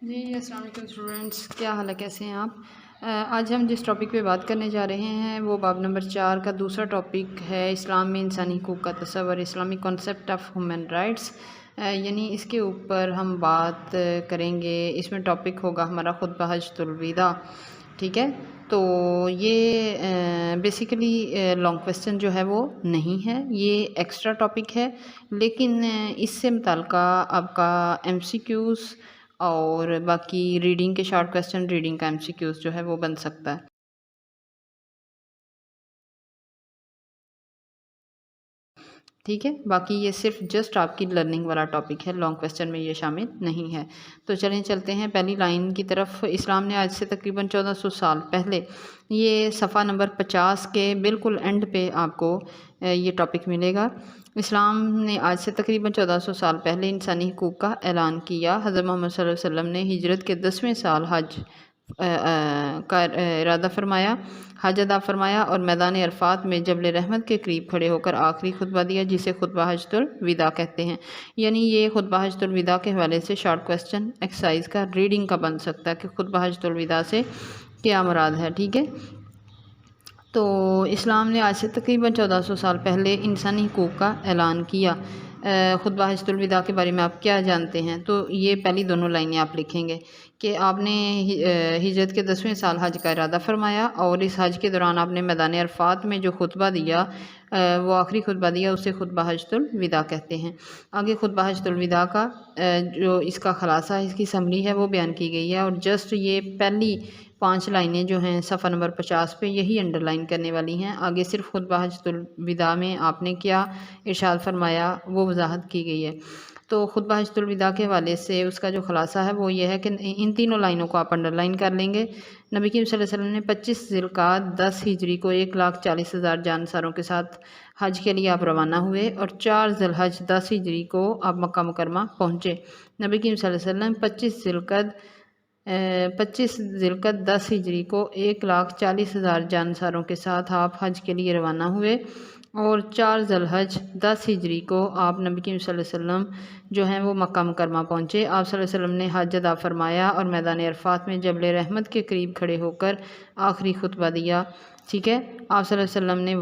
جی السلام علیکم اسٹوڈنٹس، کیا حال ہے، کیسے ہیں آپ؟ آج ہم جس ٹاپک پہ بات کرنے جا رہے ہیں وہ باب نمبر 4 کا دوسرا ٹاپک ہے، اسلام میں انسانی حقوق کا تصور، اسلامی کانسیپٹ آف ہیومن رائٹس۔ یعنی اس کے اوپر ہم بات کریں گے۔ اس میں ٹاپک ہوگا ہمارا خطبہ حجۃ الوداع، ٹھیک ہے؟ تو یہ بیسیکلی لانگ کویسچن جو ہے وہ نہیں ہے، یہ ایکسٹرا ٹاپک ہے، لیکن اس سے متعلقہ آپ کا ایم سی کیوز اور باقی ریڈنگ کے شارٹ کویسچن، ریڈنگ کا ایم سی کیوز جو ہے وہ بن سکتا ہے، ٹھیک ہے؟ باقی یہ صرف جسٹ آپ کی لرننگ والا ٹاپک ہے، لانگ کویسچن میں یہ شامل نہیں ہے۔ تو چلتے ہیں پہلی لائن کی طرف۔ اسلام نے آج سے تقریباً 1400 سال پہلے، یہ صفحہ نمبر 50 کے بالکل اینڈ پہ آپ کو یہ ٹاپک ملے گا۔ اسلام نے آج سے تقریباً 1400 سال پہلے انسانی حقوق کا اعلان کیا۔ حضرت محمد صلی اللہ علیہ وسلم نے ہجرت کے 10ویں سال حج کا ارادہ فرمایا، حج ادا فرمایا اور میدان عرفات میں جبل رحمت کے قریب کھڑے ہو کر آخری خطبہ دیا، جسے خطبہ حجۃ الوداع کہتے ہیں۔ یعنی یہ خطبہ حجۃ الوداع کے حوالے سے شارٹ کویسچن ایکسرسائز کا ریڈنگ کا بن سکتا ہے کہ خطبہ حجۃ الوداع سے کیا مراد ہے، ٹھیک ہے؟ تو اسلام نے آج سے تقریباً 1400 سال پہلے انسانی حقوق کا اعلان کیا۔ خطبہ حجۃ الوداع کے بارے میں آپ کیا جانتے ہیں؟ تو یہ پہلی دونوں لائنیں آپ لکھیں گے کہ آپ نے ہجرت کے 10ویں سال حج کا ارادہ فرمایا، اور اس حج کے دوران آپ نے میدان عرفات میں جو خطبہ دیا، وہ آخری خطبہ دیا، اسے خطبہ حجۃ الوداع کہتے ہیں۔ آگے خطبہ حجۃ الوداع کا جو اس کا خلاصہ، اس کی سمری ہے، وہ بیان کی گئی ہے، اور جسٹ یہ پہلی 5 لائنیں جو ہیں صفحہ نمبر 50 پہ یہی انڈر لائن کرنے والی ہیں۔ آگے صرف خطبہ حجۃ الوداع میں آپ نے کیا ارشاد فرمایا وہ وضاحت کی گئی ہے۔ تو خطبہ حجۃ الوداع کے حوالے سے اس کا جو خلاصہ ہے وہ یہ ہے کہ ان تینوں لائنوں کو آپ انڈر لائن کر لیں گے۔ نبی کریم صلی اللہ علیہ وسلم نے 25 ذی القعدہ 10 ہجری کو 1,40,000 جانساروں کے ساتھ حج کے لیے آپ روانہ ہوئے، اور 4 ذی الحج 10 ہجری کو آپ مکہ مکرمہ پہنچے۔ نبی کریم صلی اللہ علیہ وسلم 25 ذی القعدہ 10 ہجری کو 1,40,000 جانساروں کے ساتھ آپ حج کے لیے روانہ ہوئے، اور 4 ذی الحج 10 ہجری کو آپ نبی کریم صلی اللہ علیہ وسلم جو ہیں وہ مکہ مکرمہ پہنچے۔ آپ صلی اللہ علیہ وسلم نے حج ادا فرمایا اور میدان عرفات میں جبل رحمت کے قریب کھڑے ہو کر آخری خطبہ دیا، ٹھیک ہے؟ آپ صلی اللہ علیہ وسلم نے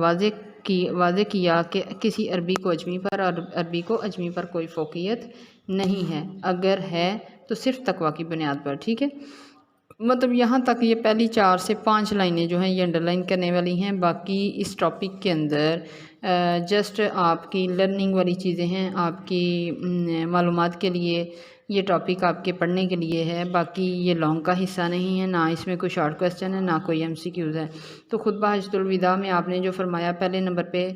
واضح کیا کہ کسی عربی کو اجمی پر اور عربی کو اجمی پر کوئی فوقیت نہیں ہے، اگر ہے تو صرف تقوی کی بنیاد پر، ٹھیک ہے؟ مطلب یہاں تک یہ پہلی 4 سے 5 لائنیں جو ہیں یہ انڈر لائن کرنے والی ہیں۔ باقی اس ٹاپک کے اندر جسٹ آپ کی لرننگ والی چیزیں ہیں، آپ کی معلومات کے لیے یہ ٹاپک آپ کے پڑھنے کے لیے ہے، باقی یہ لانگ کا حصہ نہیں ہے، نہ اس میں کوئی شارٹ کویسچن ہے، نہ کوئی ایم سی کیوز ہے۔ تو خطبہ حجۃ الوداع میں آپ نے جو فرمایا، پہلے نمبر پہ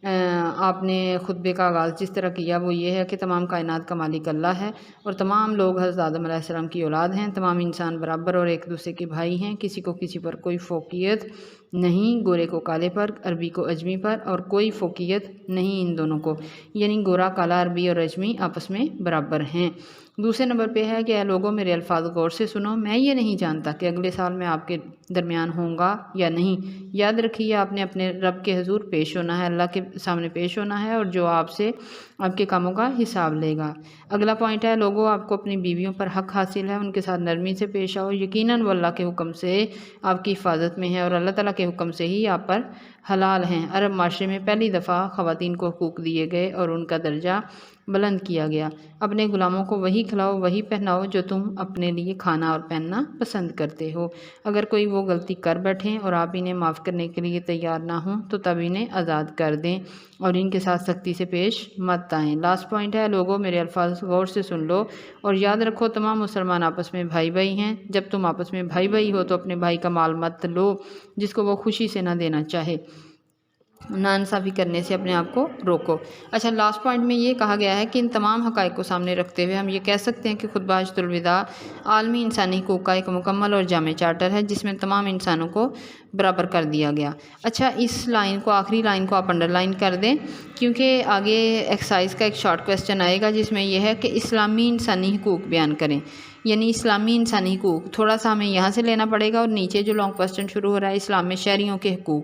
آپ نے خطبے کا آغاز جس طرح کیا وہ یہ ہے کہ تمام کائنات کا مالک اللہ ہے، اور تمام لوگ حضرت آدم علیہ السلام کی اولاد ہیں، تمام انسان برابر اور ایک دوسرے کے بھائی ہیں، کسی کو کسی پر کوئی فوقیت نہیں، گورے کو کالے پر، عربی کو اجمی پر، اور کوئی فوقیت نہیں ان دونوں کو، یعنی گورا کالا، عربی اور اجمی آپس میں برابر ہیں۔ دوسرے نمبر پہ ہے کہ اے لوگوں میرے الفاظ غور سے سنو، میں یہ نہیں جانتا کہ اگلے سال میں آپ کے درمیان ہوں گا یا نہیں۔ یاد رکھیے آپ نے اپنے رب کے حضور پیش ہونا ہے، اللہ کے سامنے پیش ہونا ہے، اور جو آپ سے آپ کے کاموں کا حساب لے گا۔ اگلا پوائنٹ ہے لوگوں آپ کو اپنی بیویوں پر حق حاصل ہے، ان کے ساتھ نرمی سے پیش آؤ، یقیناً وہ اللہ کے حکم سے آپ کی حفاظت میں ہے، اور اللہ تعالیٰ کے حکم سے ہی آپ پر حلال ہیں۔ عرب معاشرے میں پہلی دفعہ خواتین کو حقوق دیے گئے اور ان کا درجہ بلند کیا گیا۔ اپنے غلاموں کو وہی کھلاؤ، وہی پہناؤ جو تم اپنے لیے کھانا اور پہننا پسند کرتے ہو۔ اگر کوئی وہ غلطی کر بیٹھیں اور آپ انہیں معاف کرنے کے لیے تیار نہ ہوں تو تب انہیں آزاد کر دیں اور ان کے ساتھ سختی سے پیش مت آئیں۔ لاسٹ پوائنٹ ہے لوگوں میرے الفاظ غور سے سن لو اور یاد رکھو تمام مسلمان آپس میں بھائی بھائی ہیں۔ جب تم آپس میں بھائی بھائی ہو تو اپنے بھائی کا مال مت لو جس کو وہ خوشی سے نہ دینا چاہے، ناانصافی کرنے سے اپنے آپ کو روکو۔ اچھا، لاسٹ پوائنٹ میں یہ کہا گیا ہے کہ ان تمام حقائق کو سامنے رکھتے ہوئے ہم یہ کہہ سکتے ہیں کہ خطبہ حجۃ الوداع عالمی انسانی حقوق کا ایک مکمل اور جامع چارٹر ہے جس میں تمام انسانوں کو برابر کر دیا گیا۔ اچھا، اس لائن کو، آخری لائن کو آپ انڈر لائن کر دیں کیونکہ آگے ایکسرسائز کا ایک شارٹ کویسچن آئے گا جس میں یہ ہے کہ اسلامی انسانی حقوق بیان کریں، یعنی اسلامی انسانی حقوق تھوڑا سا ہمیں یہاں سے لینا پڑے گا، اور نیچے جو لانگ کویسچن شروع ہو رہا ہے اسلام میں شہریوں کے حقوق،